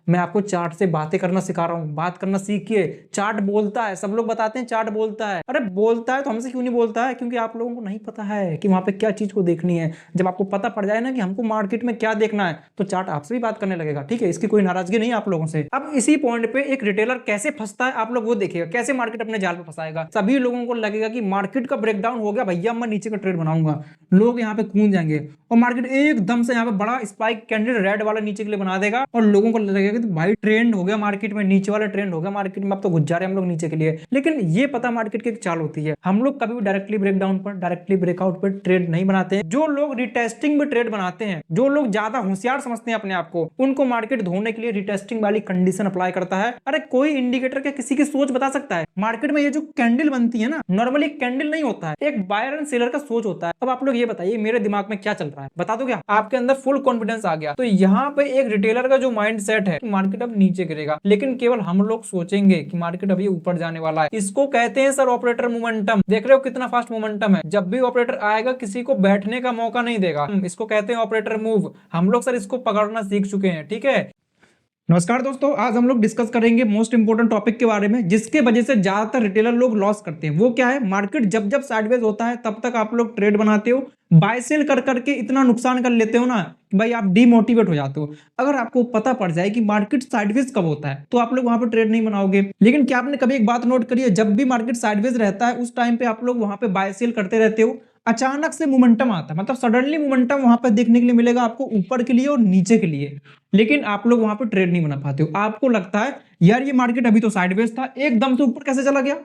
मैं आपको चार्ट से बातें करना सिखा रहा हूँ। बात करना सीखिए। चार्ट बोलता है, सब लोग बताते हैं चार्ट बोलता है। अरे बोलता है तो हमसे क्यों नहीं बोलता है? क्योंकि आप लोगों को नहीं पता है कि वहां पे क्या चीज को देखनी है। जब आपको पता पड़ जाए ना कि हमको मार्केट में क्या देखना है, तो चार्ट आपसे भी बात करने लगेगा। ठीक है, इसकी कोई नाराजगी नहीं आप लोगों से। अब इसी पॉइंट पे एक रिटेलर कैसे फंसता है आप लोग वो देखिएगा, कैसे मार्केट अपने जाल पे फंसाएगा। सभी लोगों को लगेगा कि मार्केट का ब्रेकडाउन हो गया भैया, मैं नीचे का ट्रेड बनाऊंगा। लोग यहाँ पे कूद जाएंगे और मार्केट एकदम से यहाँ पे बड़ा स्पाइक कैंडल रेड वाला नीचे के लिए बना देगा और लोगों को लगेगा कि भाई ट्रेंड हो गया मार्केट में, नीचे वाला ट्रेंड हो गया मार्केट में, अब तो घुस जा रहे हैं हम लोग नीचे के लिए। लेकिन ये पता मार्केट की चाल होती है, हम लोग कभी भी डायरेक्टली ब्रेकडाउन पर, डायरेक्टली ब्रेकआउट पर ट्रेड नहीं बनाते हैं। जो लोग रिटेस्टिंग में ट्रेड बनाते हैं, जो लोग ज्यादा होशियार समझते हैं अपने आप को, उनको मार्केट धोने के लिए रिटेस्टिंग वाली कंडीशन अप्लाई करता है। अरे कोई इंडिकेटर क्या किसी की सोच बता सकता है? मार्केट में ये जो कैंडल बनती है ना, नॉर्मली कैंडल नहीं होता है, एक बायर एंड सेलर का सोच होता है। अब आप लोग ये बताइए मेरे दिमाग में क्या चल रहा है, बता दो क्या? आपके अंदर फुल कॉन्फिडेंस आ गया तो यहाँ पे एक रिटेलर का जो माइंड सेट है, मार्केट अब नीचे गिरेगा, लेकिन केवल हम लोग सोचेंगे कि मार्केट अभी ऊपर जाने वाला है। इसको कहते हैं सर ऑपरेटर मोमेंटम। देख रहे हो कितना फास्ट मोमेंटम है? जब भी ऑपरेटर आएगा किसी को बैठने का मौका नहीं देगा। इसको कहते हैं ऑपरेटर मूव। हम लोग सर इसको पकड़ना सीख चुके हैं। ठीक है, नमस्कार दोस्तों, आज हम लोग डिस्कस करेंगे मोस्ट इंपोर्टेंट टॉपिक के बारे में, जिसके वजह से ज्यादातर रिटेलर लोग लॉस करते हैं। वो क्या है? मार्केट जब जब साइडवेज होता है तब तक आप लोग ट्रेड बनाते हो, बाय सेल कर करके इतना नुकसान कर लेते हो ना कि भाई आप डीमोटिवेट हो जाते हो। अगर आपको पता पड़ जाए कि मार्केट साइडवेज कब होता है तो आप लोग वहां पे ट्रेड नहीं बनाओगे। लेकिन क्या आपने कभी एक बात नोट करी है, जब भी मार्केट साइडवेज रहता है उस टाइम पे आप लोग वहां पे बाय सेल करते रहते हो, अचानक से मोमेंटम आता है, मतलब सडनली मोमेंटम वहां पर देखने के लिए मिलेगा आपको, ऊपर के लिए और नीचे के लिए। लेकिन आप लोग वहां पर ट्रेड नहीं बना पाते हो। आपको लगता है यार ये मार्केट अभी तो साइडवेज था, एकदम से ऊपर कैसे चला गया?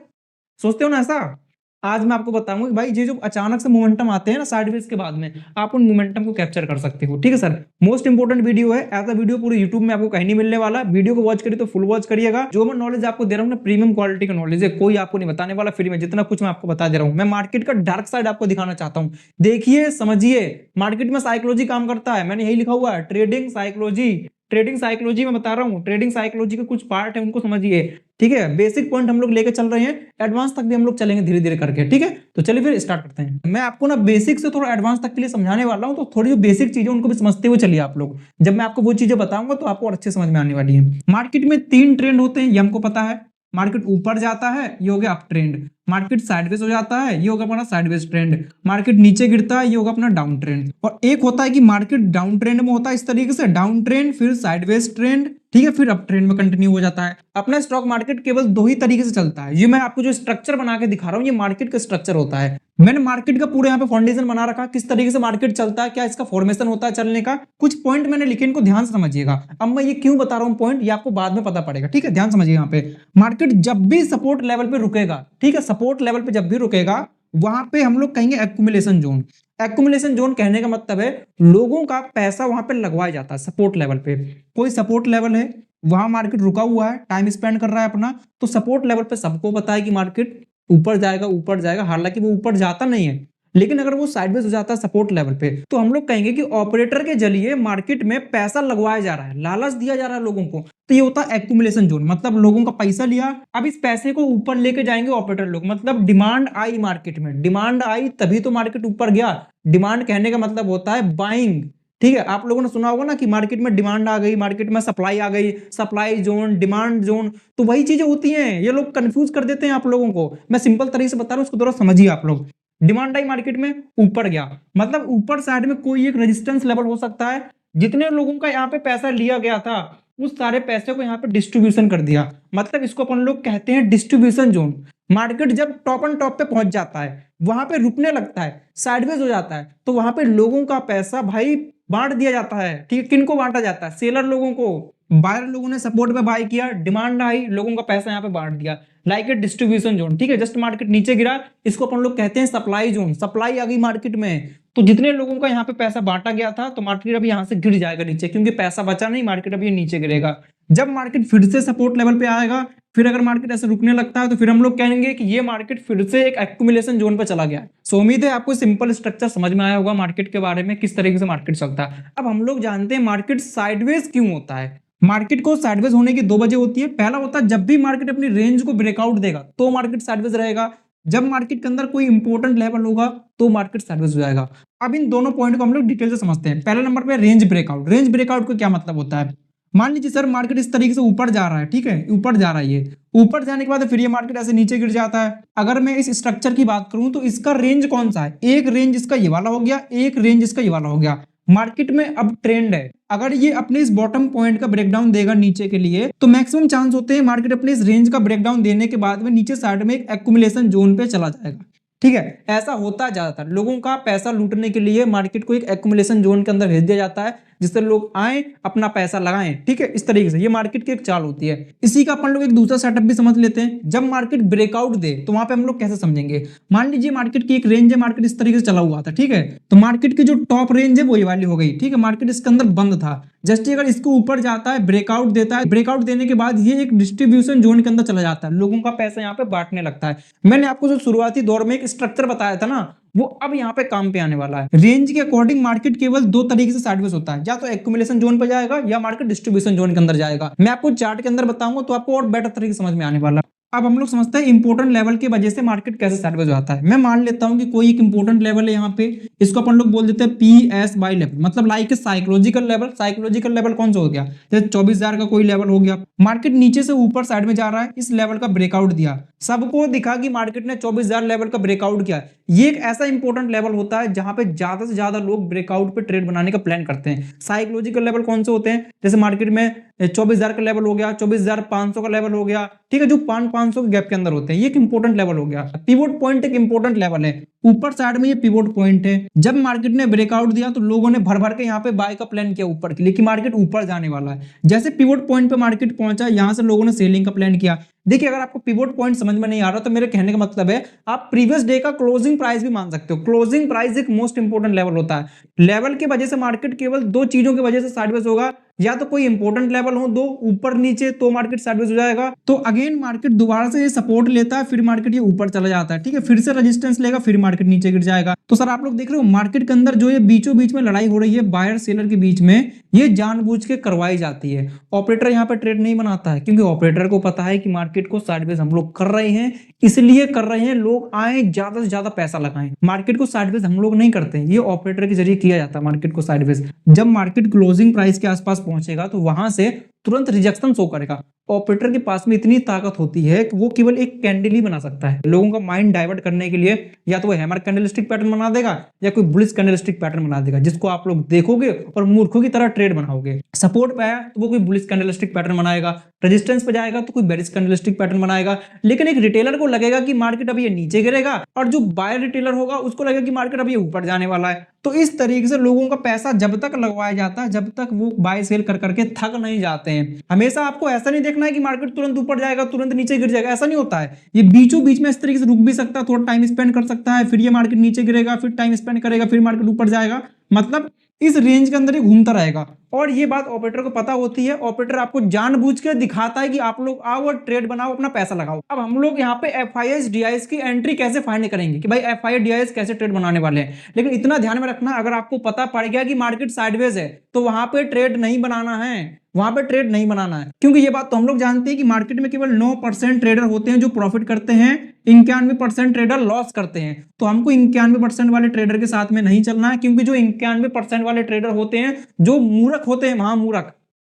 सोचते हो ना ऐसा? आज मैं आपको बताऊंगा कि भाई ये जो अचानक से मोमेंटम आते हैं ना साइडवेज के बाद में, आप उन मोमेंटम को कैप्चर कर सकते हो। ठीक है सर, मोस्ट इंपोर्टेंट वीडियो है। ऐसा वीडियो पूरे यूट्यूब में आपको कहीं नहीं मिलने वाला। वीडियो को वॉच करिए तो फुल वॉच करिएगा। जो मैं नॉलेज आपको दे रहा हूँ ना, प्रीमियम क्वालिटी का नॉलेज है, कोई आपको नहीं बताने वाला फ्री में। जितना कुछ मैं आपको बता दे रहा हूँ, मैं मार्केट का डार्क साइड आपको दिखाना चाहता हूँ। देखिए समझिए, मार्केट में साइकोलॉजी काम करता है। मैंने यही लिखा हुआ है, ट्रेडिंग साइकोलॉजी। ट्रेडिंग साइकोलॉजी में बता रहा हूँ, ट्रेडिंग साइकोलॉजी के कुछ पार्ट है, उनको समझिए। ठीक है, बेसिक पॉइंट हम लोग लेके चल रहे हैं, एडवांस तक भी हम लोग चलेंगे धीरे धीरे करके। ठीक है, तो चलिए फिर स्टार्ट करते हैं। मैं आपको ना बेसिक से थोड़ा एडवांस तक के लिए समझाने वाला हूँ, तो थोड़ी जो बेसिक चीजें उनको भी समझते हुए चलिए आप लोग। जब मैं आपको वो चीजें बताऊंगा तो आपको अच्छे समझ में आने वाली है। मार्केट में 3 ट्रेंड होते हैं, ये हमको पता है। मार्केट ऊपर जाता है, ये हो गया अप ट्रेंड। मार्केट साइडवेज हो जाता है, ये होगा अपना साइडवेज ट्रेंड। मार्केट नीचे गिरता है, ये होगा अपना डाउन ट्रेंड। और एक होता है कि मार्केट डाउन ट्रेंड में होता है इस तरीके से, डाउन ट्रेंड, फिर साइडवेज ट्रेंड, ठीक है, फिर अप ट्रेंड में कंटिन्यू हो जाता है। अपना स्टॉक मार्केट केवल 2 ही तरीके से चलता है। ये मैं आपको जो स्ट्रक्चर बना के दिखा रहा हूँ, ये मार्केट का स्ट्रक्चर होता है। मैंने मार्केट का पूरे यहाँ पे फाउंडेशन बना रखा, किस तरीके से मार्केट चलता है, क्या इसका फॉर्मेशन होता है चलने का। कुछ पॉइंट मैंने लिखे, इनको ध्यान से समझिएगा। अब मैं ये क्यों बता रहा हूँ पॉइंट, ये आपको बाद में पता पड़ेगा। ठीक है, ध्यान समझिए। यहाँ पे मार्केट जब भी सपोर्ट लेवल पे रुकेगा, ठीक है, सपोर्ट लेवल पे जब भी रुकेगा, वहां पे हम लोग कहेंगे एक्यूमुलेशन जोन। एक्यूमुलेशन जोन कहने का मतलब है लोगों का पैसा वहां पे लगवाया जाता है सपोर्ट लेवल पे। कोई सपोर्ट लेवल है, वहां मार्केट रुका हुआ है, टाइम स्पेंड कर रहा है अपना, तो सपोर्ट लेवल पे सबको पता है कि मार्केट ऊपर जाएगा, ऊपर जाएगा। हालांकि वो ऊपर जाता नहीं है, लेकिन अगर वो साइडवेज हो जाता है सपोर्ट लेवल पे, तो हम लोग कहेंगे कि ऑपरेटर के जरिए मार्केट में पैसा लगवाया जा रहा है, लालच दिया जा रहा है लोगों को। तो ये होता है एक्यूमुलेशन जोन। मतलब लोगों का पैसा लिया, अब इस पैसे को ऊपर लेके जाएंगे ऑपरेटर लोग। मतलब डिमांड आई मार्केट में, डिमांड आई तभी तो मार्केट ऊपर गया। डिमांड कहने का मतलब होता है बाइंग। ठीक है, आप लोगों ने सुना होगा ना कि मार्केट में डिमांड आ गई, मार्केट में सप्लाई आ गई, सप्लाई जोन, डिमांड जोन, तो वही चीजें होती हैं। ये लोग कंफ्यूज कर देते हैं आप लोगों को। मैं सिंपल तरीके से बता रहा हूं, उसको थोड़ा समझिए आप लोग। डिमांड आई मार्केट में, ऊपर गया, मतलब ऊपर साइड में कोई एक रेजिस्टेंस लेवल हो सकता है। जितने लोगों का यहाँ पे पैसा लिया गया था, उस सारे पैसे को यहाँ पे डिस्ट्रीब्यूशन कर दिया। मतलब इसको अपन लोग कहते हैं डिस्ट्रीब्यूशन जोन। मार्केट जब टॉप एंड टॉप पे पहुंच जाता है, वहां पे रुकने लगता है, साइडवेज हो जाता है, तो वहां पे लोगों का पैसा भाई बांट दिया जाता है। ठीक है, किनको बांटा जाता है? सेलर लोगों को। बायर लोगों ने सपोर्ट पे बाय किया, डिमांड आई, लोगों का पैसा यहाँ पे बांट दिया, लाइक ए डिस्ट्रीब्यूशन जोन। ठीक है, जस्ट मार्केट नीचे गिरा, इसको अपन लोग कहते हैं सप्लाई जोन। सप्लाई आ गई मार्केट में, तो जितने लोगों का यहाँ पे पैसा बांटा गया था, तो मार्केट अभी यहाँ से गिर जाएगा नीचे, क्योंकि पैसा बचा नहीं, मार्केट अभी नीचे गिरेगा। जब मार्केट फिर से सपोर्ट लेवल पे आएगा, फिर अगर मार्केट ऐसे रुकने लगता है, तो फिर हम लोग कहेंगे कि ये मार्केट फिर से एक एक्यूमुलेशन जोन पे चला गया। सो उम्मीद है आपको सिंपल स्ट्रक्चर समझ में आया होगा मार्केट के बारे में, किस तरीके से मार्केट चलता है। अब हम लोग जानते हैं मार्केट साइडवेज क्यों होता है। मार्केट को साइडवेज होने की 2 वजह होती है। पहला होता है जब भी मार्केट अपनी रेंज को ब्रेकआउट देगा तो मार्केट साइडवेज रहेगा। जब मार्केट के अंदर कोई इंपॉर्टेंट लेवल होगा तो मार्केट साइडवेज हो जाएगा। अब इन दोनों पॉइंट को हम लोग डिटेल से समझते हैं। पहले नंबर पे रेंज ब्रेकआउट। रेंज ब्रेकआउट का क्या मतलब होता है? मान लीजिए सर मार्केट इस तरीके से ऊपर जा रहा है, ठीक है, ऊपर जा रहा है, ये ऊपर जाने के बाद फिर ये मार्केट ऐसे नीचे गिर जाता है। अगर मैं इस स्ट्रक्चर की बात करूं तो इसका रेंज कौन सा है, एक रेंज इसका ये वाला हो गया, एक रेंज इसका ये वाला हो गया। मार्केट में अब ट्रेंड है, अगर ये अपने इस बॉटम पॉइंट का ब्रेकडाउन देगा नीचे के लिए तो मैक्सिमम चांस होते हैं मार्केट अपने इस रेंज का ब्रेकडाउन देने के बाद में नीचे साइड में एक एक्यूमुलेशन जोन पे चला जाएगा। ठीक है, ऐसा होता है ज्यादातर लोगों का पैसा लूटने के लिए मार्केट को एक एक्यूमुलेशन जोन के अंदर भेज दिया जाता है जिससे लोग आए अपना पैसा लगाएं। ठीक है, इस तरीके से ये मार्केट की एक चाल होती है। इसी का अपन लोग एक दूसरा सेटअप भी समझ लेते हैं। जब मार्केट ब्रेकआउट दे तो वहां पे हम लोग कैसे समझेंगे। मान लीजिए मार्केट की एक रेंज है, मार्केट इस तरीके से चला हुआ था, ठीक है, तो मार्केट की जो टॉप रेंज है वो ये वाली हो गई। ठीक है, मार्केट इसके अंदर बंद था, जस्ट अगर इसको ऊपर जाता है, ब्रेकआउट देता है, ब्रेकआउट देने के बाद ये एक डिस्ट्रीब्यूशन जोन के अंदर चला जाता है, लोगों का पैसा यहाँ पे बांटने लगता है। मैंने आपको जो शुरुआती दौर में एक स्ट्रक्चर बताया था ना, वो अब यहाँ पे काम पे आने वाला है। रेंज के अकॉर्डिंग मार्केट केवल दो तरीके से साइडवेज होता है, या तो एक्यूमुलेशन जोन पे जाएगा या मार्केट डिस्ट्रीब्यूशन जोन के अंदर जाएगा। मैं आपको चार्ट के अंदर बताऊंगा तो आपको और बेटर तरीके से समझ में आने वाला है। अब हम लोग समझते हैं इंपोर्टेंट लेवल की वजह से मार्केट कैसे साइडवेज होता है। मैं मान लेता हूं कि कोई एक इंपोर्टेंट लेवल है यहाँ पे, इसको अपन लोग बोल देते हैं PSY लेवल, मतलब like psychological level. Psychological level कौन सा हो गया, जैसे 24,000 का कोई लेवल हो गया। मार्केट नीचे से ऊपर साइड में जा रहा है, इस लेवल का ब्रेकआउट दिया, सबको दिखा कि मार्केट ने 24,000 लेवल का ब्रेकआउट किया। ये एक ऐसा इंपॉर्टेंट लेवल होता है जहां पे ज्यादा से ज्यादा लोग ब्रेकआउट पे ट्रेड बनाने का प्लान करते हैं। साइकोलॉजिकल लेवल कौन से होते हैं, जैसे मार्केट में 24,000 का लेवल हो गया, 24,500 का लेवल हो गया, ठीक है, जो 500 के गैप के अंदर होते हैं, ये एक इंपॉर्टेंट लेवल हो गया। पिवोट पॉइंट एक इंपॉर्टेंट लेवल है, ऊपर साइड में ये पिवोट पॉइंट है। जब मार्केट ने ब्रेकआउट दिया तो लोगों ने भर भर के यहाँ पे बाय का प्लान किया ऊपर के लिए कि मार्केट ऊपर जाने वाला है। जैसे पिवोट पॉइंट पे मार्केट पहुंचा, यहां से लोगों ने सेलिंग का प्लान किया। देखिए, अगर आपको पिवोट पॉइंट समझ में नहीं आ रहा तो मेरे कहने का मतलब है आप प्रीवियस डे का क्लोजिंग प्राइस भी मान सकते हो। क्लोजिंग प्राइस एक मोस्ट इंपोर्टेंट लेवल होता है। लेवल की वजह से मार्केट केवल दो चीजों की वजह से साइडवेज होगा, या तो कोई इंपॉर्टेंट लेवल हो दो ऊपर नीचे तो मार्केट साइडवेज हो जाएगा, तो अगेन मार्केट दोबारा से ये सपोर्ट लेता है, फिर मार्केट ये ऊपर चला जाता है, ठीक है, फिर से रेजिस्टेंस लेगा, फिर मार्केट नीचे गिर जाएगा। तो सर आप लोग देख रहे हो मार्केट के अंदर जो ये बीचों बीच में लड़ाई हो रही है बायर सेलर के बीच में, ये जानबूझ के करवाई जाती है। ऑपरेटर यहाँ पे ट्रेड नहीं बनाता है क्योंकि ऑपरेटर को पता है कि मार्केट को साइडवेज हम लोग कर रहे हैं, इसलिए कर रहे हैं लोग आए ज्यादा से ज्यादा पैसा लगाएं। मार्केट को साइडवेज हम लोग नहीं करते हैं, ये ऑपरेटर के जरिए किया जाता है मार्केट को साइडवेज। जब मार्केट क्लोजिंग प्राइस के आसपास पहुंचेगा तो वहां से तुरंत रिजेक्शन शो करेगा। ऑपरेटर के पास में इतनी ताकत होती है कि वो केवल एक कैंडल ही बना सकता है। लोगों का माइंड डाइवर्ट करने के लिए या तो वो हैमर कैंडलस्टिक पैटर्न बना देगा या कोई बुलिश कैंडलस्टिक पैटर्न बना देगा, जिसको आप लोग देखोगे और मूर्खों की तरह ट्रेड बनाओगे। सपोर्ट पे आया तो वो कोई बुलिश कैंडलस्टिक पैटर्न बनाएगा, रेजिस्टेंस पे जाएगा तो कोई बेरिश कैंडलस्टिक पैटर्न बनाएगा। लेकिन एक रिटेलर को लगेगा कि मार्केट अभी ये नीचे गिरेगा और जो बायर रिटेलर होगा उसको लगेगा कि मार्केट अभी ये ऊपर जाने वाला है। तो इस तरीके से लोगों का पैसा जब तक लगवाया जाता है जब तक वो बाय सेल कर करके थक नहीं जाते हैं। हमेशा आपको ऐसा नहीं देखना है कि मार्केट तुरंत ऊपर जाएगा तुरंत नीचे गिर जाएगा, ऐसा नहीं होता है। ये बीचों बीच में इस तरीके से रुक भी सकता है, थोड़ा टाइम स्पेंड कर सकता है, फिर ये मार्केट नीचे गिरेगा, फिर टाइम स्पेंड करेगा, फिर मार्केट ऊपर जाएगा, मतलब इस रेंज के अंदर ही घूमता रहेगा। और ये बात ऑपरेटर को पता होती है। ऑपरेटर आपको जानबूझ के दिखाता है कि आप लोग आओ और ट्रेड बनाओ, अपना पैसा लगाओ। अब हम लोग यहाँ पे FIS DIS की एंट्री कैसे फाइंड करेंगे कि भाई FIS DIS कैसे ट्रेड बनाने वाले हैं। लेकिन इतना ध्यान में रखना, अगर आपको पता पड़ गया कि मार्केट साइडवेज है तो वहां पे ट्रेड नहीं बनाना है, वहां पे ट्रेड नहीं बनाना है। क्योंकि ये बात तो हम लोग जानते हैं कि मार्केट में केवल 9% ट्रेडर होते हैं जो प्रॉफिट करते हैं, 91% ट्रेडर लॉस करते हैं। तो हमको 91% वाले ट्रेडर के साथ में नहीं चलना है, क्योंकि जो 91% वाले ट्रेडर होते हैं जो मूर्ख होते हैं, महामूर्ख,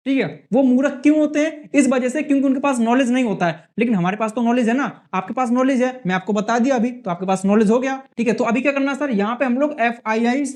ठीक है, वो मूर्ख क्यों होते हैं, इस वजह से क्योंकि उनके पास नॉलेज नहीं होता है। लेकिन हमारे पास तो नॉलेज है ना, आपके पास नॉलेज है, मैं आपको बता दिया अभी, तो आपके पास नॉलेज हो गया, ठीक है। तो अभी क्या करना सर, यहाँ पे हम लोग FIS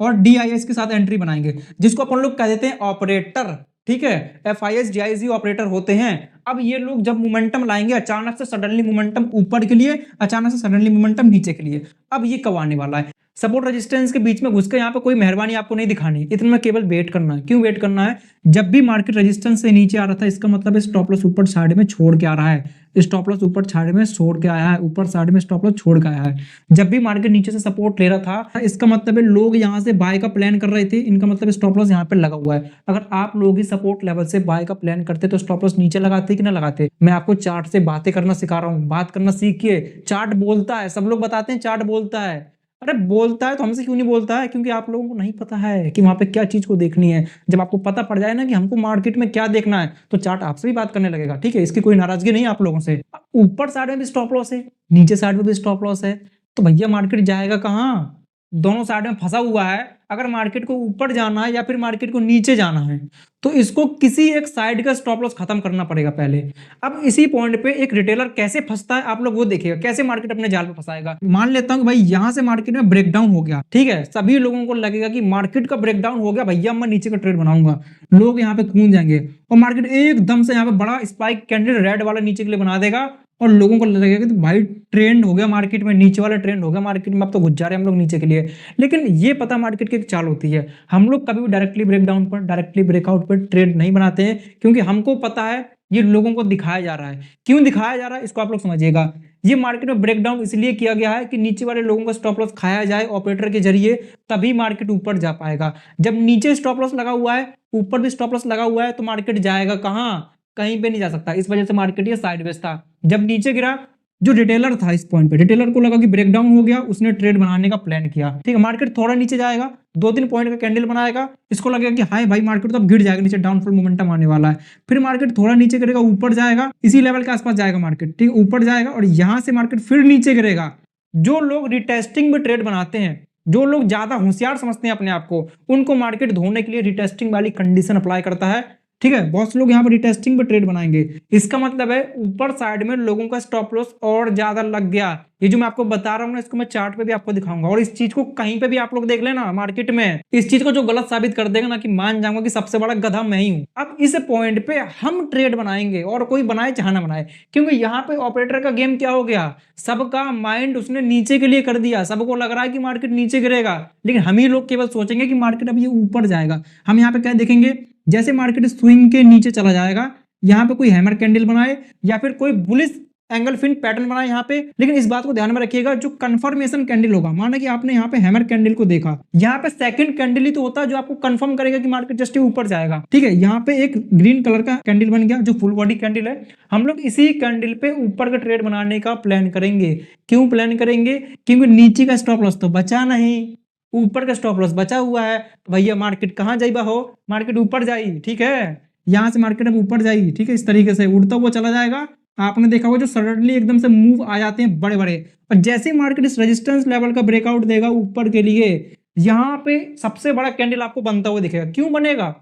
और DIS के साथ एंट्री बनाएंगे, जिसको अपन लोग कह देते हैं ऑपरेटर, ठीक है। FIS DIS ऑपरेटर होते हैं। अब ये लोग जब मोमेंटम लाएंगे, अचानक से सडनली मोमेंटम ऊपर के लिए, अचानक से सडनली मोमेंटम नीचे के लिए, अब ये कब आने वाला है। सपोर्ट रेजिस्टेंस के बीच में घुसकर यहाँ पे कोई मेहरबानी आपको नहीं दिखानी, इतना केवल वेट करना है। क्यों वेट करना है, जब भी मार्केट रेजिस्टेंस से नीचे आ रहा था इसका मतलब स्टॉप लॉस ऊपर साइड में छोड़ के आ रहा है, स्टॉप लॉस ऊपर साइड में छोड़ के आया है, ऊपर साइड में स्टॉप लॉस छोड़ के आया है। जब भी मार्केट नीचे से सपोर्ट ले रहा था इसका मतलब है लोग यहाँ से बाय का प्लान कर रहे थे, इनका मतलब स्टॉप लॉस यहाँ पे लगा हुआ है। अगर आप लोग ही सपोर्ट लेवल से बाय का प्लान करते तो स्टॉप लॉस नीचे लगाते कि ना लगाते। मैं आपको चार्ट से बातें करना सिखा रहा हूँ, बात करना सीखिए। चार्ट बोलता है, सब लोग बताते हैं चार्ट बोलता है, अरे बोलता है तो हमसे क्यों नहीं बोलता है, क्योंकि आप लोगों को नहीं पता है कि वहां पे क्या चीज को देखनी है। जब आपको पता पड़ जाए ना कि हमको मार्केट में क्या देखना है तो चार्ट आपसे भी बात करने लगेगा, ठीक है। इसकी कोई नाराजगी नहीं आप लोगों से। ऊपर साइड में भी स्टॉप लॉस है, नीचे साइड में भी स्टॉप लॉस है, तो भैया मार्केट जाएगा कहाँ, दोनों साइड में फंसा हुआ है। अगर मार्केट को ऊपर जाना है या फिर मार्केट को नीचे जाना है तो इसको किसी एक साइड का स्टॉप लॉस खत्म करना पड़ेगा पहले। अब इसी पॉइंट पे एक रिटेलर कैसे फंसता है आप लोग वो देखिएगा, कैसे मार्केट अपने जाल पे फंसाएगा। मान लेता हूं कि भाई यहां से मार्केट में ब्रेकडाउन हो गया, ठीक है, सभी लोगों को लगेगा कि मार्केट का ब्रेकडाउन हो गया, भैया मैं नीचे का ट्रेड बनाऊंगा, लोग यहाँ पे कूद जाएंगे और मार्केट एकदम से यहाँ पे बड़ा स्पाइक कैंडल रेड वाला नीचे के लिए बना देगा और लोगों को लगेगा कि तो भाई ट्रेंड हो गया मार्केट में, नीचे वाला ट्रेंड हो गया मार्केट में, अब तो घुस जा रहे हैं हम लोग नीचे के लिए। लेकिन ये पता मार्केट की एक चाल होती है, हम लोग कभी भी डायरेक्टली ब्रेकडाउन पर, डायरेक्टली ब्रेकआउट पर ट्रेड नहीं बनाते हैं, क्योंकि हमको पता है ये लोगों को दिखाया जा रहा है। क्यों दिखाया जा रहा है इसको आप लोग समझिएगा। ये मार्केट में ब्रेकडाउन इसलिए किया गया है कि नीचे वाले लोगों का स्टॉप लॉस खाया जाए ऑपरेटर के जरिए, तभी मार्केट ऊपर जा पाएगा। जब नीचे स्टॉप लॉस लगा हुआ है, ऊपर भी स्टॉप लॉस लगा हुआ है, तो मार्केट जाएगा कहां, कहीं पे नहीं जा सकता। इस वजह से मार्केट ये साइडवेज था। जब नीचे गिरा, जो रिटेलर था इस पॉइंट पे, रिटेलर को लगा कि ब्रेकडाउन हो गया, उसने ट्रेड बनाने का प्लान किया, ठीक है। मार्केट थोड़ा नीचे जाएगा, 2-3 पॉइंट का कैंडल बनाएगा, इसको लगेगा कि हाय भाई मार्केट तो अब गिर जाएगा, नीचे डाउनफॉल मोमेंटम आने वाला है। फिर मार्केट थोड़ा नीचे गिरेगा, ऊपर जाएगा, इसी लेवल के आसपास जाएगा मार्केट, ठीक है, ऊपर जाएगा और यहां से मार्केट फिर नीचे गिरेगा। जो लोग रिटेस्टिंग में ट्रेड बनाते हैं, जो लोग ज्यादा होशियार समझते हैं अपने आप को, उनको मार्केट धोने के लिए रिटेस्टिंग वाली कंडीशन अप्लाई करता है, ठीक है। बहुत से लोग यहाँ पर रिटेस्टिंग पे ट्रेड बनाएंगे, इसका मतलब है ऊपर साइड में लोगों का स्टॉप लॉस और ज्यादा लग गया। ये जो मैं आपको बता रहा हूँ ना, इसको मैं चार्ट पे भी आपको दिखाऊंगा, और इस चीज को कहीं पे भी आप लोग देख लेना मार्केट में, इस चीज को जो गलत साबित कर देगा ना, कि मान जाऊंगा कि सबसे बड़ा गधा मैं ही हूँ। अब इस पॉइंट पे हम ट्रेड बनाएंगे, और कोई बनाए चाहे ना बनाए, क्योंकि यहाँ पे ऑपरेटर का गेम क्या हो गया, सबका माइंड उसने नीचे के लिए कर दिया। सबको लग रहा है कि मार्केट नीचे गिरेगा, लेकिन हम ही लोग केवल सोचेंगे कि मार्केट अब ये ऊपर जाएगा। हम यहाँ पे क्या देखेंगे, जैसे मार्केट स्विंग के नीचे चला जाएगा, यहाँ पे कोई हैमर कैंडल बनाए या फिर कोई बुलिश एंगल फिन पैटर्न बनाए यहाँ पे। लेकिन इस बात को ध्यान में रखिएगा, जो कंफर्मेशन कैंडल होगा, माना कि आपने यहाँ पे हैमर कैंडल को देखा, यहाँ पे सेकंड कैंडल ही तो होता है जो आपको कंफर्म करेगा कि मार्केट जस्ट ऊपर जाएगा, ठीक है। यहाँ पे एक ग्रीन कलर का कैंडल बन गया जो फुल बॉडी कैंडल है। हम लोग इसी कैंडल पे ऊपर का ट्रेड बनाने का प्लान करेंगे। क्यों प्लान करेंगे, क्योंकि नीचे का स्टॉप लॉस तो बचा नहीं, ऊपर का स्टॉप लॉस बचा हुआ है। तो भैया मार्केट कहाँ जाइबा हो, मार्केट ऊपर जाई, ठीक है, यहाँ से मार्केट अब ऊपर जाई, ठीक है, इस तरीके से उड़ता हुआ चला जाएगा। आपने देखा होगा जो सडनली एकदम से मूव आ जाते हैं बड़े बड़े, और जैसे मार्केट इस रेजिस्टेंस लेवल का ब्रेकआउट देगा ऊपर के लिए, यहाँ पे सबसे बड़ा कैंडल आपको बनता हुआ दिखेगा। क्यों बनेगा,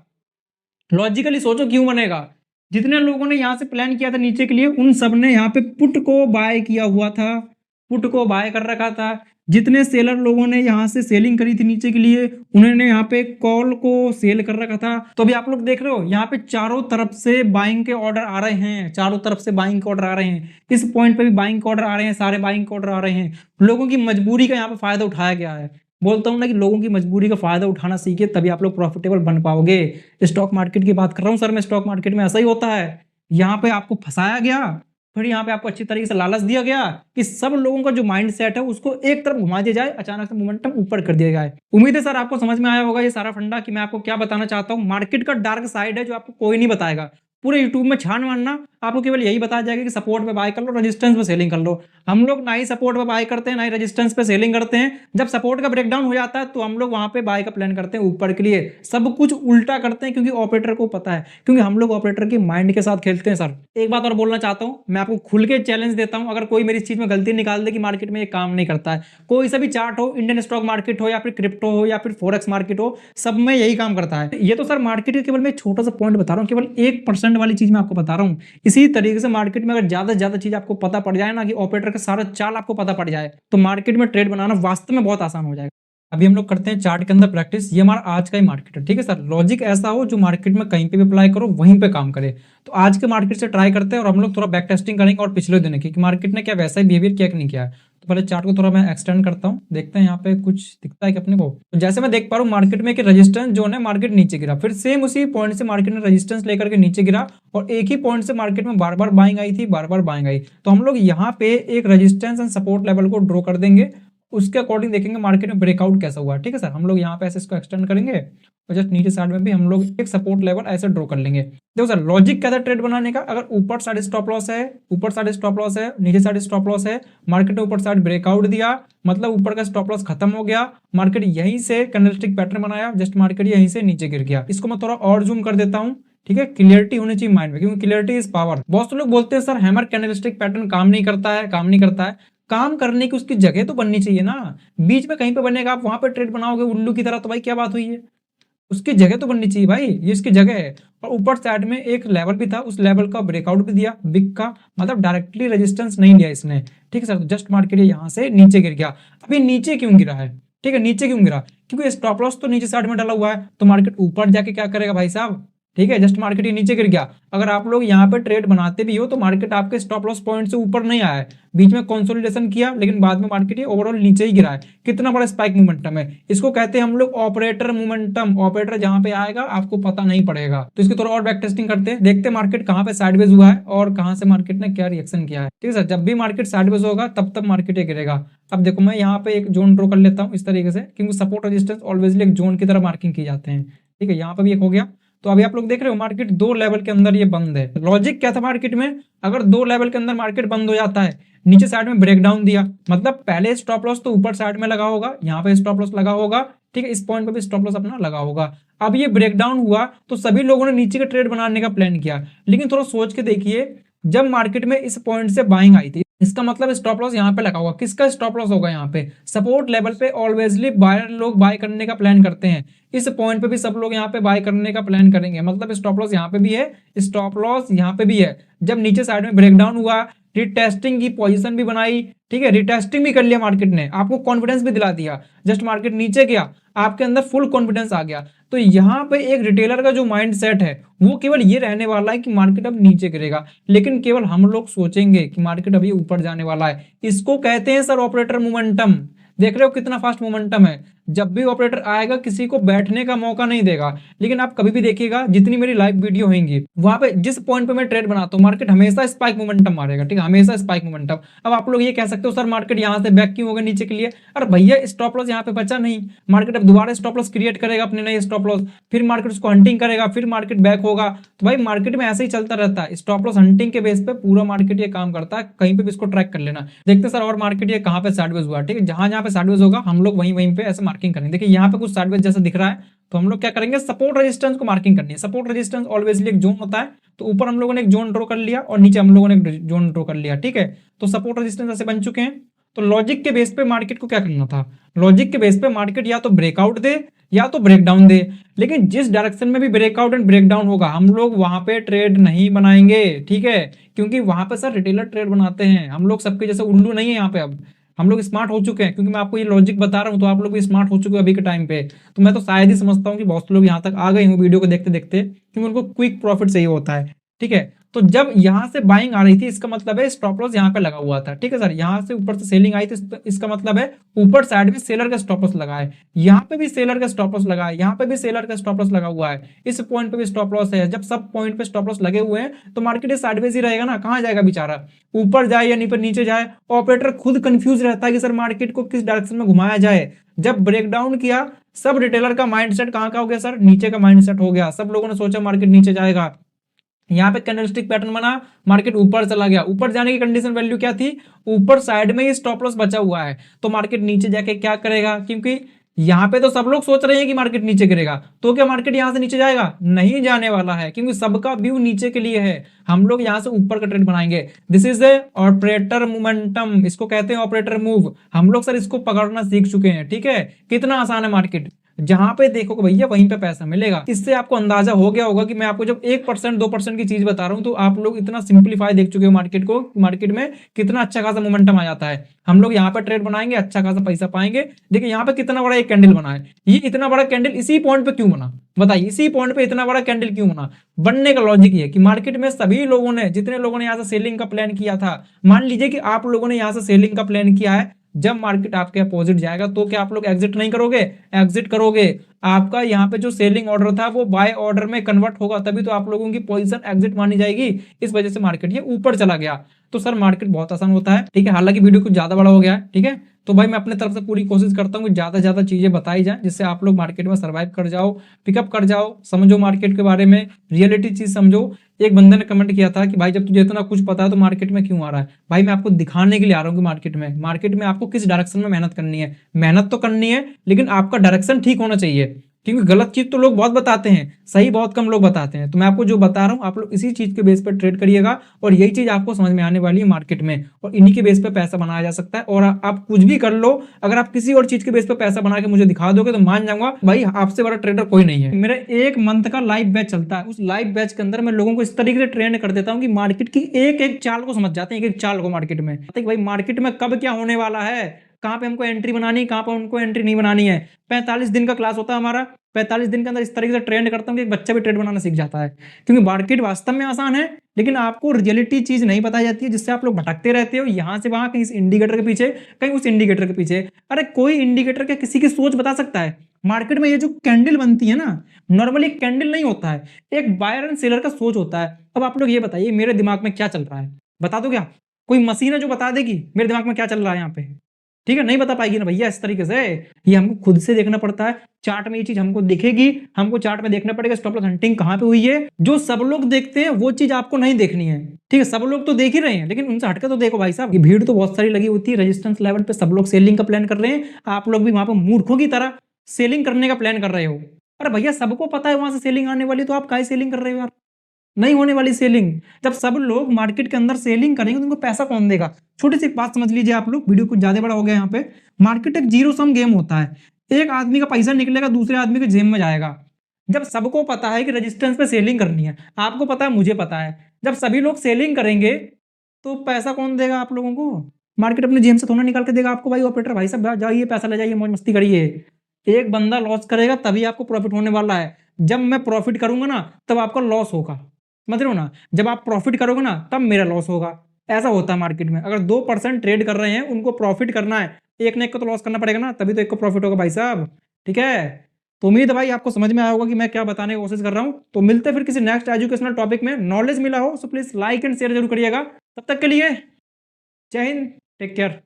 लॉजिकली सोचो क्यों बनेगा। जितने लोगों ने यहाँ से प्लान किया था नीचे के लिए, उन सब ने यहाँ पे पुट को बाय किया हुआ था, पुट को बाय कर रखा था। जितने सेलर लोगों ने यहाँ से सेलिंग करी थी नीचे के लिए, उन्होंने यहाँ पे कॉल को सेल कर रखा था। तो अभी आप लोग देख रहे हो यहाँ पे चारों तरफ से बाइंग के ऑर्डर आ रहे हैं, चारों तरफ से बाइंग के ऑर्डर आ रहे हैं, इस पॉइंट पे भी बाइंग के ऑर्डर आ रहे हैं, सारे बाइंग के ऑर्डर आ रहे हैं। लोगों की मजबूरी का यहाँ पे फायदा उठाया गया है। बोलता हूँ ना कि लोगों की मजबूरी का फायदा उठाना सीखे, तभी आप लोग प्रॉफिटेबल बन पाओगे। स्टॉक मार्केट की बात कर रहा हूँ सर मैं, स्टॉक मार्केट में ऐसा ही होता है। यहाँ पे आपको फंसाया गया, फिर यहाँ पे आपको अच्छी तरीके से लालच दिया गया कि सब लोगों का जो माइंड सेट है उसको एक तरफ घुमा दिया जाए, अचानक से मोमेंटम ऊपर कर दिया जाए। उम्मीद है सर आपको समझ में आया होगा ये सारा फंडा कि मैं आपको क्या बताना चाहता हूँ। मार्केट का डार्क साइड है जो आपको कोई नहीं बताएगा। पूरे यूट्यूब में छान मारना, आपको केवल यही बताया जाएगा कि सपोर्ट पे बाय कर लो, रेजिस्टेंस पे सेलिंग कर लो। हम लोग ना ही सपोर्ट पे बाय करते हैं, ना ही रेजिस्टेंस पे सेलिंग करते हैं। जब सपोर्ट का ब्रेकडाउन हो जाता है तो हम लोग वहां पे बाय का प्लान करते हैं ऊपर के लिए। सब कुछ उल्टा करते हैं, क्योंकि ऑपरेटर को पता है, क्योंकि हम लोग ऑपरेटर के माइंड के साथ खेलते हैं। सर एक बात और बोलना चाहता हूँ, मैं आपको खुल के चैलेंज देता हूँ, अगर कोई मेरी इस चीज में गलती निकाल दे कि मार्केट में ये काम नहीं करता है, कोई सा भी चार्ट हो, इंडियन स्टॉक मार्केट हो या फिर क्रिप्टो हो या फिर फॉरेक्स मार्केट हो, सब में यही काम करता है। ये तो सर मार्केट के केवल मैं छोटा सा पॉइंट बता रहा हूँ, केवल 1% वाली चीज मैं आपको बता रहा हूँ। इसी तरीके से मार्केट में अगर ज्यादा से ज्यादा चीज आपको पता पड़ जाए ना, कि ऑपरेटर का सारा चाल आपको पता पड़ जाए, तो मार्केट में ट्रेड बनाना वास्तव में बहुत आसान हो जाएगा। अभी हम लोग करते हैं चार्ट के अंदर प्रैक्टिस। ये हमारा आज का ही मार्केट है, ठीक है सर। लॉजिक ऐसा हो जो मार्केट में कहीं पे भी अप्लाई करो, वहीं पे काम करे। तो आज के मार्केट से ट्राई करते हैं और हम लोग थोड़ा बैक टेस्टिंग करेंगे और पिछले दिन की मार्केट ने क्या वैसा ही बिहेवियर किया कि नहीं किया। तो पहले चार्ट को थोड़ा मैं एक्सटेंड करता हूँ, देखते हैं यहाँ पे कुछ दिखता है कि अपने को। तो जैसे मैं देख पा रहा हूँ मार्केट में कि रेजिस्टेंस जोन है, मार्केट नीचे गिरा, फिर सेम उसी पॉइंट से मार्केट ने रेजिस्टेंस लेकर के नीचे गिरा, और एक ही पॉइंट से मार्केट में बार बार बाइंग आई थी, बार बार बाइंग आई। तो हम लोग यहाँ पे एक रेजिस्टेंस एंड सपोर्ट लेवल को ड्रॉ कर देंगे, उसके अकॉर्डिंग देखेंगे मार्केट में ब्रेकआउट कैसा हुआ, ठीक है सर। हम लोग यहाँ पे ऐसे इसको एक्सटेंड करेंगे और जस्ट नीचे साइड में भी हम लोग एक सपोर्ट लेवल ऐसे ड्रॉ कर लेंगे। देखो सर लॉजिक क्या था ट्रेड बनाने का, अगर ऊपर साइड स्टॉप लॉस है, ऊपर साइड स्टॉप लॉस है, नीचे साइड स्टॉप लॉस है, मार्केट ने ऊपर साइड ब्रेकआउट दिया, मतलब ऊपर का स्टॉप लॉस खत्म हो गया, मार्केट यहीं से कैंडलस्टिक पैटर्न बनाया, जस्ट मार्केट यहीं से नीचे गिर गया। इसको मैं थोड़ा और जूम कर देता हूँ, ठीक है। क्लियरिटी होनी चाहिए माइंड में, क्योंकि क्लियरिटी इज पावर। बहुत से लोग बोलते हैं सर हैमर कैंडलस्टिक पैटर्न काम नहीं करता है, काम नहीं करता है। काम करने की उसकी जगह तो बननी चाहिए ना। बीच में कहीं पे बनेगा, आप वहां पे ट्रेड बनाओगे उल्लू की तरह, तो भाई क्या बात हुई है? उसकी जगह तो बननी चाहिए भाई, ये इसकी जगह है। और ऊपर साइड में एक लेवल भी था, उस लेवल का ब्रेकआउट भी दिया बिग का, मतलब डायरेक्टली रेजिस्टेंस नहीं लिया इसने। ठीक है सर, तो जस्ट मार्केट यहाँ से नीचे गिर गया। अभी नीचे क्यों गिरा है? ठीक है, नीचे क्यों गिरा? क्योंकि स्टॉप लॉस तो नीचे साइड में डाला हुआ है, तो मार्केट ऊपर जाके क्या करेगा भाई साहब? ठीक है, जस्ट मार्केट ये नीचे गिर गया। अगर आप लोग यहाँ पे ट्रेड बनाते भी हो तो मार्केट आपके स्टॉप लॉस पॉइंट से ऊपर नहीं आया है, बीच में कंसोलिडेशन किया, लेकिन बाद में मार्केट ये ओवरऑल नीचे ही गिरा है। कितना बड़ा स्पाइक मोमेंटम है, इसको कहते हैं हम लोग ऑपरेटर मोमेंटम। ऑपरेटर जहां पे आएगा आपको पता नहीं पड़ेगा। तो इसकी थोड़ा और बैक टेस्टिंग करते हैं, देखते हैं मार्केट कहां पे साइडवेज हुआ है और कहां से मार्केट ने क्या रिएक्शन किया है। ठीक है सर, जब भी मार्केट साइडवेज होगा तब तब मार्केट ये गिरेगा। अब देखो मैं यहाँ पे एक जोन ड्रॉ कर लेता हूँ इस तरीके से, क्योंकि सपोर्ट रेजिस्टेंस ऑलवेजली एक जोन की तरह मार्किंग की जाते हैं। ठीक है, यहाँ पे भी एक हो गया। तो अभी आप लोग देख रहे हो मार्केट दो लेवल के अंदर ये बंद है। लॉजिक क्या था मार्केट में? अगर दो लेवल के अंदर मार्केट बंद हो जाता है, नीचे साइड में ब्रेकडाउन दिया, मतलब पहले स्टॉप लॉस तो ऊपर साइड में लगा होगा, यहाँ पे स्टॉप लॉस लगा होगा। ठीक है, इस पॉइंट पे भी स्टॉप लॉस अपना लगा होगा। अब ये ब्रेकडाउन हुआ तो सभी लोगों ने नीचे का ट्रेड बनाने का प्लान किया, लेकिन थोड़ा सोच के देखिए, जब मार्केट में इस पॉइंट से बाइंग आई थी, इसका मतलब स्टॉप लॉस यहाँ पे लगा होगा। किसका स्टॉप लॉस होगा? यहाँ पे सपोर्ट लेवल पे ऑलवेजली बायर लोग बाय करने का प्लान करते हैं। इस पॉइंट पे भी सब लोग यहाँ पे बाय करने का प्लान करेंगे, मतलब स्टॉप लॉस यहाँ पे भी है, स्टॉप लॉस यहाँ पे भी है। जब नीचे साइड में ब्रेकडाउन हुआ, रिटेस्टिंग की पोजीशन भी बनाई, ठीक है, रिटेस्टिंग भी कर लिया मार्केट ने, आपको कॉन्फिडेंस भी दिला दिया। जस्ट मार्केट नीचे गया, आपके अंदर फुल कॉन्फिडेंस आ गया। तो यहाँ पे एक रिटेलर का जो माइंड सेट है वो केवल ये रहने वाला है कि मार्केट अब नीचे गिरेगा, लेकिन केवल हम लोग सोचेंगे कि मार्केट अभी ऊपर जाने वाला है। इसको कहते हैं सर ऑपरेटर मोमेंटम। देख रहे हो कितना फास्ट मोमेंटम है। जब भी ऑपरेटर आएगा किसी को बैठने का मौका नहीं देगा। लेकिन आप कभी भी देखिएगा, जितनी मेरी लाइव वीडियो होंगी वहां पे जिस पॉइंट पे मैं ट्रेड बनाता हूँ, मार्केट हमेशा स्पाइक मोमेंटम मारेगा। ठीक है, हमेशा स्पाइक मोमेंटम। अब आप लोग ये कह सकते हो सर मार्केट यहाँ से बैक क्यों होगा नीचे के लिए? अरे भैया स्टॉप लॉस यहाँ पे बचा नहीं, मार्केट अब दोबारा स्टॉप लॉस क्रिएट करेगा अपने नए स्टॉप लॉस, फिर मार्केट उसको हंटिंग करेगा, फिर मार्केट बैक होगा। तो भाई मार्केट में ऐसे ही चलता रहता है, स्टॉप लॉस हंटिंग के बेस पे पूरा मार्केट ये काम करता है। कहीं पे भी इसको ट्रैक कर लेना। देखते सर और मार्केट ये कहाँ पे साइडवेज हुआ। ठीक है, जहां जहां पे साइडवेज होगा हम लोग वहीं वहीं पे ऐसे मार्किंग करेंगे। देखिए यहाँ पे कुछ साइडवेज जैसा दिख रहा है, तो हम लोग क्या करेंगे, सपोर्ट रेजिस्टेंस को मार्किंग करनी है। सपोर्ट रेजिस्टेंस ऑलवेजली एक जोन होता है, तो ऊपर हम लोगों ने एक जोन ड्रॉ कर लिया और नीचे हम लोगों ने एक जोन ड्रॉ कर लिया। ठीक है, तो सपोर्ट रेजिस्टेंस ऐसे बन चुके हैं। तो लॉजिक के बेस पे मार्केट को क्या करना था? लॉजिक के बेस पे मार्केट या तो ब्रेकआउट दे या तो ब्रेकडाउन दे, लेकिन जिस डायरेक्शन में भी ब्रेकआउट एंड ब्रेकडाउन होगा हम लोग वहां पे ट्रेड नहीं बनाएंगे। ठीक है, क्योंकि वहां पे सर रिटेलर ट्रेड बनाते हैं, हम लोग सबके जैसे उल्लू नहीं है यहाँ पे। अब हम लोग स्मार्ट हो चुके हैं, क्योंकि मैं आपको ये लॉजिक बता रहा हूँ तो आप लोग भी स्मार्ट हो चुके हो अभी के टाइम पे। तो मैं तो शायद ही समझता हूँ कि बहुत से लोग यहाँ तक आ गए हैं वीडियो को देखते देखते, क्योंकि उनको क्विक प्रॉफिट चाहिए होता है। ठीक है, तो जब यहाँ से बाइंग आ रही थी इसका मतलब है स्टॉप लॉस यहाँ पे लगा हुआ था। ठीक है सर, यहाँ से ऊपर से सेलिंग आई थी, इसका मतलब है ऊपर साइड में सेलर का स्टॉप लॉस लगा है, यहाँ पे भी सेलर का स्टॉप लॉस लगा है, यहाँ पे भी सेलर का स्टॉप लॉस लगा हुआ है, इस पॉइंट पे भी स्टॉप लॉस है। जब सब पॉइंट पे स्टॉप लॉस लगे हुए हैं तो मार्केट साइडवेज ही रहेगा ना, कहाँ जाएगा बेचारा? ऊपर जाए या नीचे जाए? ऑपरेटर खुद कंफ्यूज रहता है कि सर मार्केट को किस डायरेक्शन में घुमाया जाए। जब ब्रेकडाउन किया, सब रिटेलर का माइंडसेट कहाँ का हो गया सर? नीचे का माइंडसेट हो गया। सब लोगों ने सोचा मार्केट नीचे जाएगा, यहाँ पे कैंडलस्टिक पैटर्न बना, मार्केट ऊपर चला गया। ऊपर जाने की कंडीशन वैल्यू क्या थी? ऊपर साइड में ही स्टॉप लॉस बचा हुआ है, तो मार्केट नीचे जाके क्या करेगा? क्योंकि यहाँ पे तो सब लोग सोच रहे हैं कि मार्केट नीचे गिरेगा, तो क्या मार्केट यहाँ से नीचे जाएगा? नहीं जाने वाला है, क्योंकि सबका व्यू नीचे के लिए है। हम लोग यहाँ से ऊपर का ट्रेड बनाएंगे। This is a operator momentum, इसको कहते हैं ऑपरेटर मूव। हम लोग सर इसको पकड़ना सीख चुके हैं। ठीक है, कितना आसान है मार्केट, जहां पे देखोगे भैया वहीं पे पैसा मिलेगा। इससे आपको अंदाजा हो गया होगा कि मैं आपको जब 1% 2% की चीज बता रहा हूं तो आप लोग इतना सिंप्लीफाई देख चुके हो मार्केट को, मार्केट में कितना अच्छा खासा मोमेंटम आ जाता है। हम लोग यहाँ पे ट्रेड बनाएंगे, अच्छा खासा पैसा पाएंगे। देखिए यहाँ पे कितना बड़ा एक कैंडल बना है, ये इतना बड़ा कैंडल इसी पॉइंट पे क्यों बना? बताइए, इसी पॉइंट पे इतना बड़ा कैंडल क्यों बना? बनने का लॉजिक ये है कि मार्केट में सभी लोगों ने, जितने लोगों ने यहाँ से सेलिंग का प्लान किया था, मान लीजिए कि आप लोगों ने यहाँ से सेलिंग का प्लान किया है, जब मार्केट आपके अपोजिट जाएगा तो क्या आप लोग एग्जिट नहीं करोगे? एग्जिट करोगे। आपका यहाँ पे जो सेलिंग ऑर्डर था वो बाय ऑर्डर में कन्वर्ट होगा, तभी तो आप लोगों की पोजीशन एग्जिट मानी जाएगी। इस वजह से मार्केट ये ऊपर चला गया। तो सर मार्केट बहुत आसान होता है। ठीक है, हालांकि वीडियो कुछ ज्यादा बड़ा हो गया है। ठीक है, तो भाई मैं अपने तरफ से पूरी कोशिश करता हूँ कि ज्यादा से ज्यादा चीजें बताई जाए, जिससे आप लोग मार्केट में सर्वाइव कर जाओ, पिकअप कर जाओ, समझो मार्केट के बारे में, रियलिटी चीज समझो। एक बंदे ने कमेंट किया था कि भाई जब तुझे इतना कुछ पता है तो मार्केट में क्यों आ रहा है? भाई मैं आपको दिखाने के लिए आ रहा हूँ कि मार्केट में आपको किस डायरेक्शन में मेहनत करनी है। मेहनत तो करनी है, लेकिन आपका डायरेक्शन ठीक होना चाहिए। क्योंकि गलत चीज तो लोग बहुत बताते हैं, सही बहुत कम लोग बताते हैं। तो मैं आपको जो बता रहा हूँ आप लोग इसी चीज के बेस पर ट्रेड करिएगा और यही चीज आपको समझ में आने वाली है मार्केट में, और इन्हीं के बेस पे पैसा बनाया जा सकता है। और आप कुछ भी कर लो, अगर आप किसी और चीज के बेस पे पैसा बना के मुझे दिखा दोगे तो मान जाऊंगा भाई आपसे बड़ा ट्रेडर कोई नहीं है। मेरा 1 मंथ का लाइव बैच चलता है, उस लाइव बैच के अंदर मैं लोगों को इस तरीके से ट्रेंड कर देता हूँ कि मार्केट की एक एक चाल को समझ जाते हैं, एक एक चाल को मार्केट में, भाई मार्केट में कब क्या होने वाला है, कहाँ पे हमको एंट्री बनानी है, कहाँ पे हमको एंट्री नहीं बनानी है। 45 दिन का क्लास होता है हमारा, 45 दिन के अंदर इस तरीके से ट्रेंड करता हूँ कि एक बच्चा भी ट्रेड बनाना सीख जाता है। क्योंकि मार्केट वास्तव में आसान है, लेकिन आपको रियलिटी चीज नहीं बताई जाती है, जिससे आप लोग भटकते रहते हो यहाँ से वहां, कहीं इस इंडिकेटर के पीछे, कहीं उस इंडिकेटर के पीछे। अरे कोई इंडिकेटर क्या किसी की सोच बता सकता है? मार्केट में ये जो कैंडल बनती है ना, नॉर्मली कैंडल नहीं होता है, एक बायर एंड सेलर का सोच होता है। अब आप लोग ये बताइए मेरे दिमाग में क्या चल रहा है, बता दो क्या? कोई मशीन है जो बता देगी मेरे दिमाग में क्या चल रहा है यहाँ पे? ठीक है, नहीं बता पाएगी ना भैया। इस तरीके से ये हमको खुद से देखना पड़ता है। चार्ट में ये चीज हमको दिखेगी, हमको चार्ट में देखना पड़ेगा स्टॉप लॉस हंटिंग कहाँ पे हुई है। जो सब लोग देखते हैं वो चीज आपको नहीं देखनी है, ठीक है? सब लोग तो देख ही रहे हैं, लेकिन उनसे हटकर तो देखो भाई साहब। ये भीड़ तो बहुत सारी लगी होती है, रेजिस्टेंस लेवल पे सब लोग सेलिंग का प्लान कर रहे हैं, आप लोग भी वहां पर मूर्खों की तरह सेलिंग करने का प्लान कर रहे हो। अरे भैया सबको पता है वहां से सेलिंग आने वाली, तो आप काहे सेलिंग कर रहे हो यार? नहीं होने वाली सेलिंग। जब सब लोग मार्केट के अंदर सेलिंग करेंगे तो उनको पैसा कौन देगा? छोटी सी बात समझ लीजिए आप लोग, वीडियो कुछ ज्यादा बड़ा हो गया यहाँ पे। मार्केट एक जीरो सम गेम होता है, एक आदमी का पैसा निकलेगा दूसरे आदमी के जेब में जाएगा। जब सबको पता है कि रेजिस्टेंस पे सेलिंग करनी है, आपको पता है, मुझे पता है, जब सभी लोग सेलिंग करेंगे तो पैसा कौन देगा आप लोगों को? मार्केट अपने जेब से थोड़ा निकाल के देगा आपको, भाई ऑपरेटर भाई साहब जाइए पैसा ले जाइए, मौज मस्ती करिए। एक बंदा लॉस करेगा तभी आपको प्रॉफिट होने वाला है। जब मैं प्रॉफिट करूंगा ना तब आपका लॉस होगा, समझ रहे हो ना? जब आप प्रॉफिट करोगे ना तब मेरा लॉस होगा। ऐसा होता है मार्केट में। अगर 2% ट्रेड कर रहे हैं उनको प्रॉफिट करना है, एक ने एक को तो लॉस करना पड़ेगा ना, तभी तो एक को प्रॉफिट होगा भाई साहब। ठीक है, तो उम्मीद है भाई आपको समझ में आया होगा कि मैं क्या बताने की कोशिश कर रहा हूं। तो मिलते हैं फिर किसी नेक्स्ट एजुकेशनल टॉपिक में। नॉलेज मिला हो तो प्लीज लाइक एंड शेयर जरूर करिएगा। तब तक के लिए जय हिंद, टेक केयर।